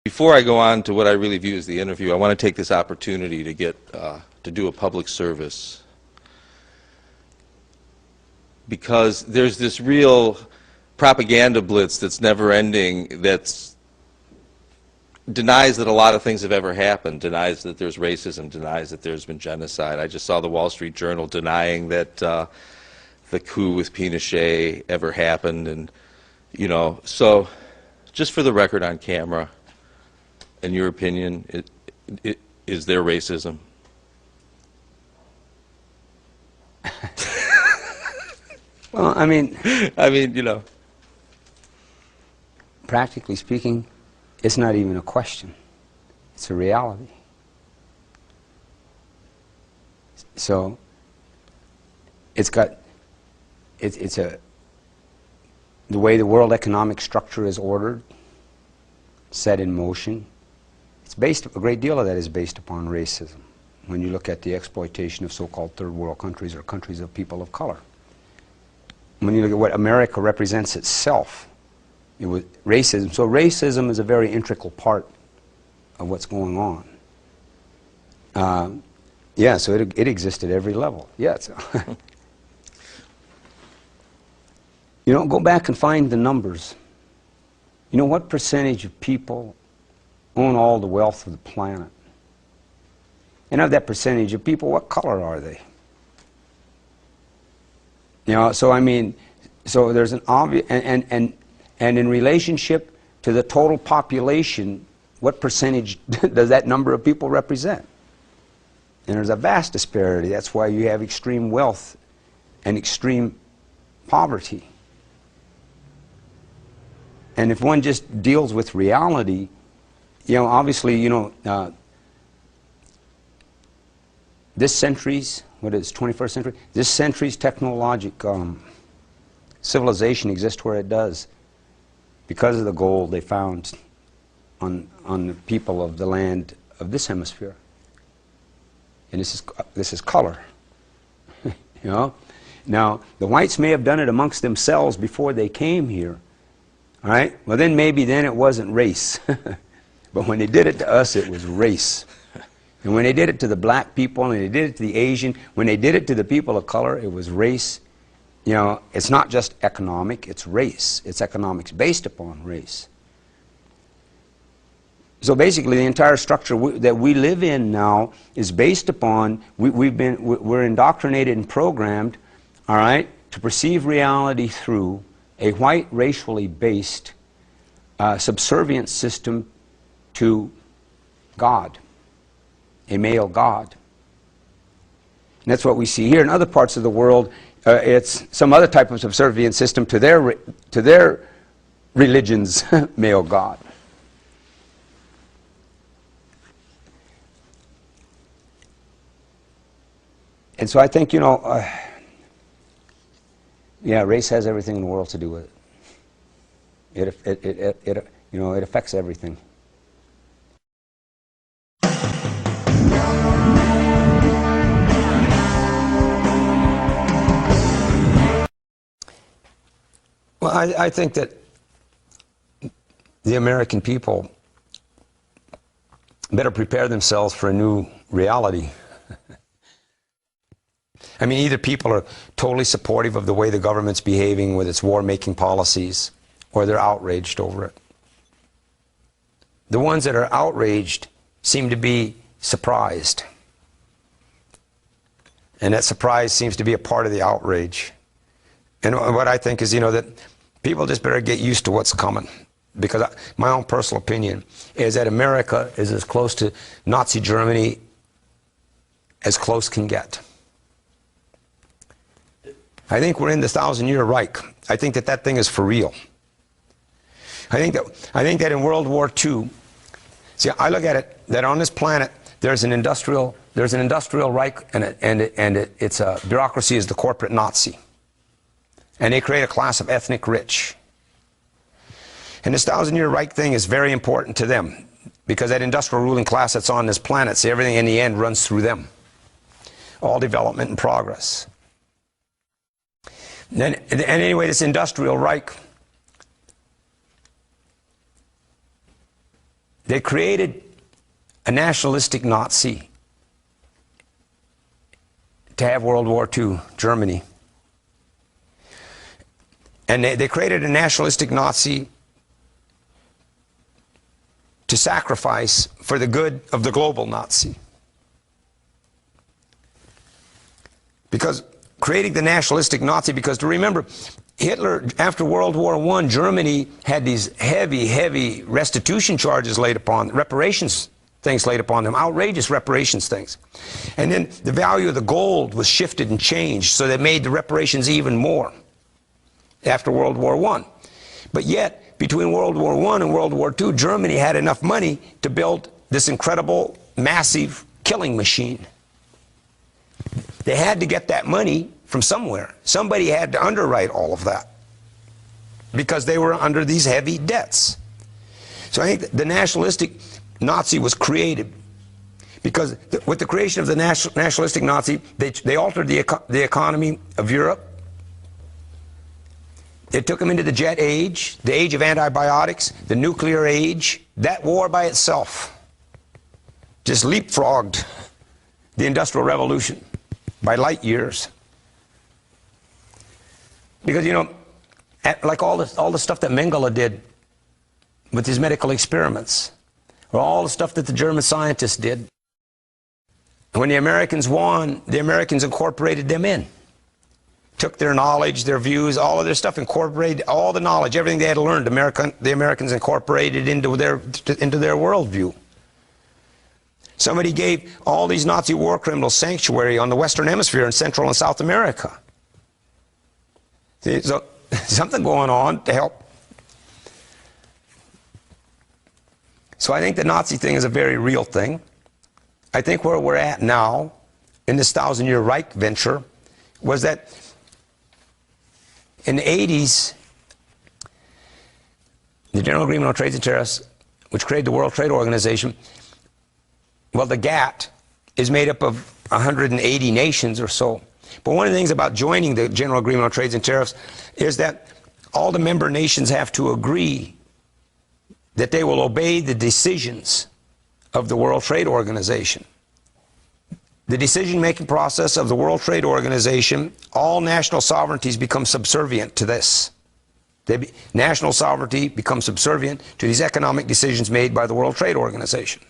Before I go on to what I really view as the interview, I want to take this opportunity to to do a public service, because there's this real propaganda blitz that's never ending, that denies that a lot of things have ever happened, denies that there's racism, denies that there's been genocide. I just saw the Wall Street Journal denying that the coup with Pinochet ever happened, and so just for the record on camera, in your opinion, is there racism? Well, I mean, practically speaking, it's not even a question. It's a reality. So the way the world economic structure is ordered, set in motion. A great deal of that is based upon racism. When you look at the exploitation of so-called third world countries or countries of people of color. When you look at what America represents itself, it was racism. So racism is a very integral part of what's going on. Yeah, so it exists at every level. Yeah. Go back and find the numbers. What percentage of people own all the wealth of the planet? And of that percentage of people, what color are they? So there's an obvious, and in relationship to the total population, what percentage does that number of people represent? And there's a vast disparity. That's why you have extreme wealth and extreme poverty. And if one just deals with reality, obviously, this century's, 21st century? This century's technological civilization exists where it does because of the gold they found on the people of the land of this hemisphere. And this is color. Now, the whites may have done it amongst themselves before they came here. All right? Well, then it wasn't race. But when they did it to us, it was race. And when they did it to the black people, and they did it to the Asian, when they did it to the people of color, it was race. It's not just economic, it's race. It's economics based upon race. So basically, the entire structure that we live in now is based upon, we're indoctrinated and programmed, all right, to perceive reality through a white, racially based subservient system to God, a male God. And that's what we see here. In other parts of the world, it's some other type of subservient system to their religion's male God. And so I think, yeah, race has everything in the world to do with it. It affects everything. Well, I think that the American people better prepare themselves for a new reality. Either people are totally supportive of the way the government's behaving with its war-making policies, or they're outraged over it. The ones that are outraged seem to be surprised. And that surprise seems to be a part of the outrage. And what I think is, that people just better get used to what's coming. Because my own personal opinion is that America is as close to Nazi Germany as close can get. I think we're in the 1,000-year Reich. I think that thing is for real. I think that in World War II, see, I look at it that on this planet there's an industrial Reich, and its bureaucracy is the corporate Nazi. And they create a class of ethnic rich. And this 1,000-year Reich thing is very important to them, because that industrial ruling class that's on this planet, see, everything in the end runs through them. All development and progress. And anyway, this industrial Reich, They created a nationalistic Nazi to have World War II, Germany. And they created a nationalistic Nazi to sacrifice for the good of the global Nazi. Because creating the nationalistic Nazi, because to remember, Hitler, after World War I, Germany had these heavy, heavy restitution charges laid upon, reparations things laid upon them, outrageous reparations things. And then the value of the gold was shifted and changed, so that made the reparations even more after World War I. But yet, between World War I and World War II, Germany had enough money to build this incredible, massive killing machine. They had to get that money from somewhere. Somebody had to underwrite all of that because they were under these heavy debts. So I think the nationalistic Nazi was created because with the creation of the nationalistic Nazi, they altered the economy of Europe. It took them into the jet age, the age of antibiotics, the nuclear age. That war by itself just leapfrogged the Industrial Revolution by light years. Because, you know, like all the stuff that Mengele did with his medical experiments, or all the stuff that the German scientists did, when the Americans won, the Americans incorporated them in. Took their knowledge, their views, all of their stuff, incorporated all the knowledge, everything they had learned, the Americans incorporated into their worldview. Somebody gave all these Nazi war criminals sanctuary on the Western Hemisphere in Central and South America. See, so something going on to help. So I think the Nazi thing is a very real thing. I think where we're at now in this 1,000-year Reich venture was that in the 80s, the General Agreement on Trades and Tariffs, which created the World Trade Organization, well, the GATT is made up of 180 nations or so. But one of the things about joining the General Agreement on Trades and Tariffs is that all the member nations have to agree that they will obey the decisions of the World Trade Organization. The decision-making process of the World Trade Organization, all national sovereignties become subservient to this. National sovereignty becomes subservient to these economic decisions made by the World Trade Organization.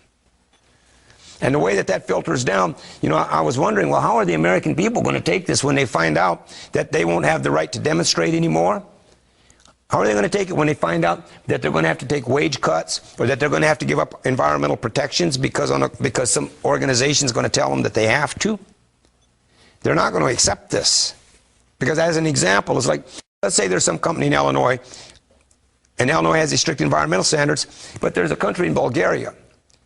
And the way that that filters down, you know, I was wondering, well, how are the American people going to take this when they find out that they won't have the right to demonstrate anymore? How are they going to take it when they find out that they're going to have to take wage cuts, or that they're going to have to give up environmental protections because some organization is going to tell them that they have to? They're not going to accept this. Because as an example, it's like, let's say there's some company in Illinois, and Illinois has these strict environmental standards, but there's a country in Bulgaria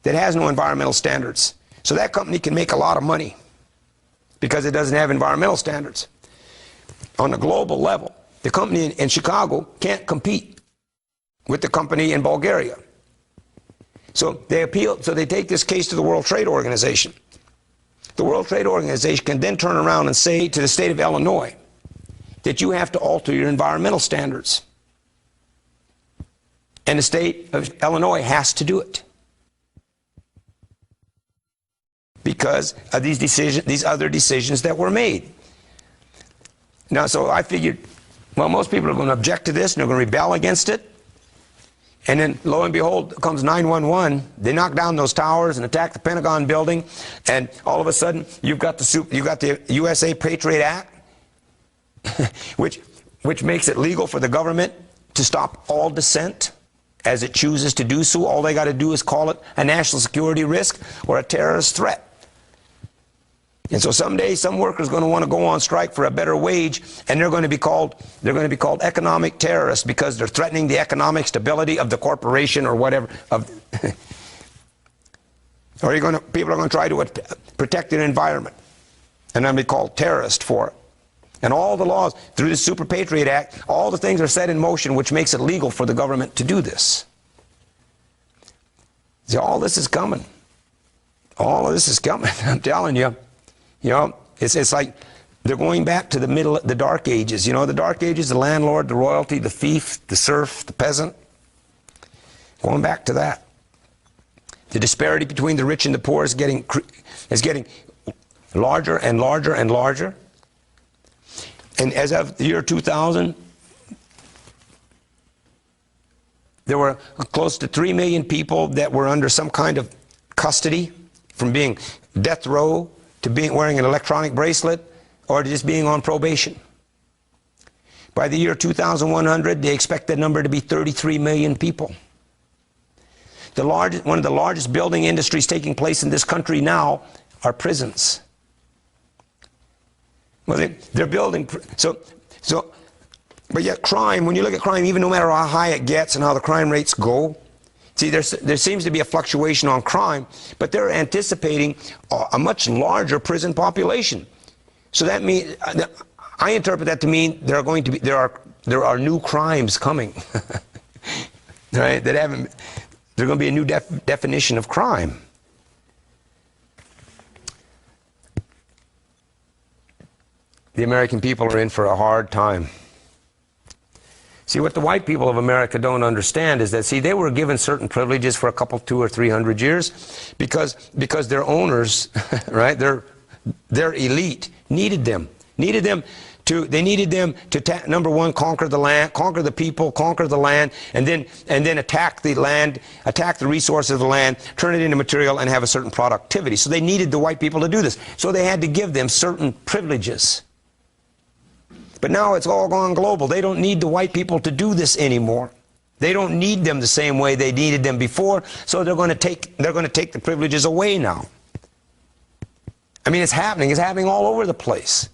that has no environmental standards. So that company can make a lot of money because it doesn't have environmental standards. On a global level, the company in Chicago can't compete with the company in Bulgaria. So they appeal, so they take this case to the World Trade Organization. The World Trade Organization can then turn around and say to the state of Illinois that you have to alter your environmental standards. And the state of Illinois has to do it, because of these other decisions that were made. Now, so I figured, well, most people are going to object to this and they're going to rebel against it. And then, lo and behold, comes 9/11. They knock down those towers and attack the Pentagon building, and all of a sudden, you've got the USA Patriot Act, which makes it legal for the government to stop all dissent as it chooses to do so. All they got to do is call it a national security risk or a terrorist threat. And so someday some workers are going to want to go on strike for a better wage, and they're going to be called economic terrorists because they're threatening the economic stability of the corporation or whatever. Or people are going to try to protect their environment, and they'll be called terrorists for it. And all the laws through the Super Patriot Act, all the things are set in motion which makes it legal for the government to do this. See, all this is coming. All of this is coming. I'm telling you. You know, it's like they're going back to the Dark Ages. You know, the Dark Ages, the landlord, the royalty, the thief, the serf, the peasant. Going back to that. The disparity between the rich and the poor is getting larger and larger and larger. And as of the year 2000, there were close to 3 million people that were under some kind of custody, from being death row to being wearing an electronic bracelet or to just being on probation. By the year 2100, they expect that number to be 33 million people. One of the largest building industries taking place in this country now are prisons. Well, they're building, but yet crime, when you look at crime, even no matter how high it gets and how the crime rates go, see, there seems to be a fluctuation on crime, but they're anticipating a much larger prison population. So that means, I interpret that to mean there are new crimes coming, right? There's going to be a new definition of crime. The American people are in for a hard time. See, what the white people of America don't understand is that, see, they were given certain privileges for a couple, 200 or 300 years because their owners, right, their elite needed them. They needed them to number one, conquer the land, conquer the people, conquer the land, and then attack the land, attack the resources of the land, turn it into material, and have a certain productivity. So they needed the white people to do this. So they had to give them certain privileges. But now it's all gone global. They don't need the white people to do this anymore. They don't need them the same way they needed them before. So they're going to take the privileges away now. I mean, it's happening. It's happening all over the place.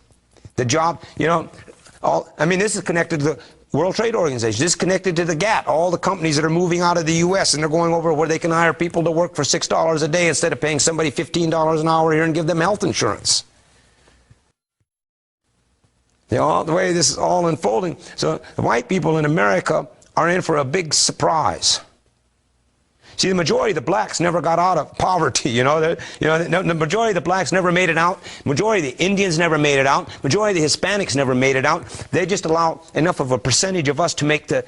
The job, you know, this is connected to the World Trade Organization. This is connected to the GATT. All the companies that are moving out of the U.S. and they're going over where they can hire people to work for $6 a day instead of paying somebody $15 an hour here and give them health insurance. The way this is all unfolding. So the white people in America are in for a big surprise. See, the majority of the blacks never got out of poverty, the majority of the blacks never made it out. Majority of the Indians never made it out. Majority of the Hispanics never made it out. They just allow enough of a percentage of us to make the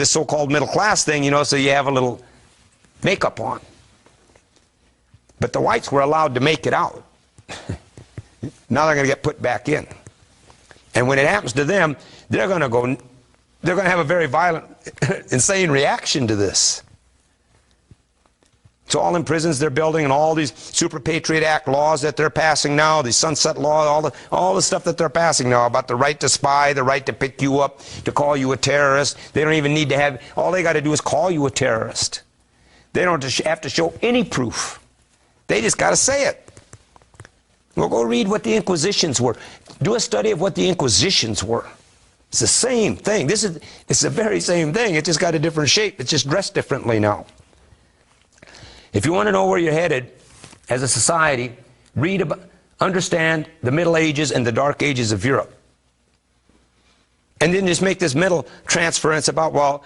so-called middle class thing, so you have a little makeup on. But the whites were allowed to make it out. Now they're going to get put back in. And when it happens to them, they're going to have a very violent, insane reaction to this. So all in prisons they're building, and all these Super Patriot Act laws that they're passing now, the Sunset Law, all the stuff that they're passing now about the right to spy, the right to pick you up, to call you a terrorist. They don't even need to have, all they got to do is call you a terrorist. They don't have to show any proof. They just got to say it. Well, go read what the Inquisitions were. Do a study of what the Inquisitions were. It's the same thing. It's the very same thing. It just got a different shape. It's just dressed differently now. If you want to know where you're headed as a society, understand the Middle Ages and the Dark Ages of Europe. And then just make this middle transference about, well,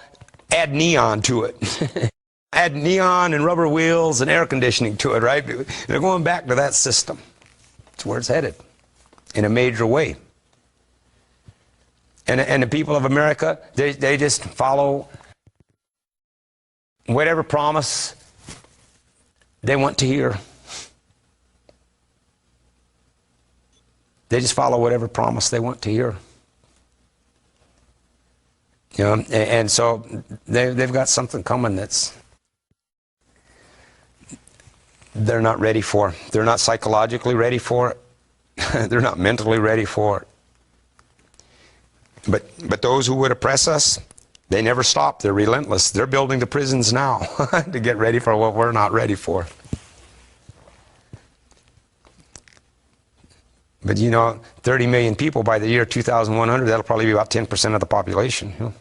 add neon to it. Add neon and rubber wheels and air conditioning to it, right? They're going back to that system. That's where it's headed, in a major way. And the people of America, they just follow whatever promise they want to hear. They just follow whatever promise they want to hear. And so they've got something coming that's they're not ready for. They're not psychologically ready for it. They're not mentally ready for it. But those who would oppress us, they never stop. They're relentless. They're building the prisons now to get ready for what we're not ready for. But 30 million people by the year 2100, that'll probably be about 10% of the population.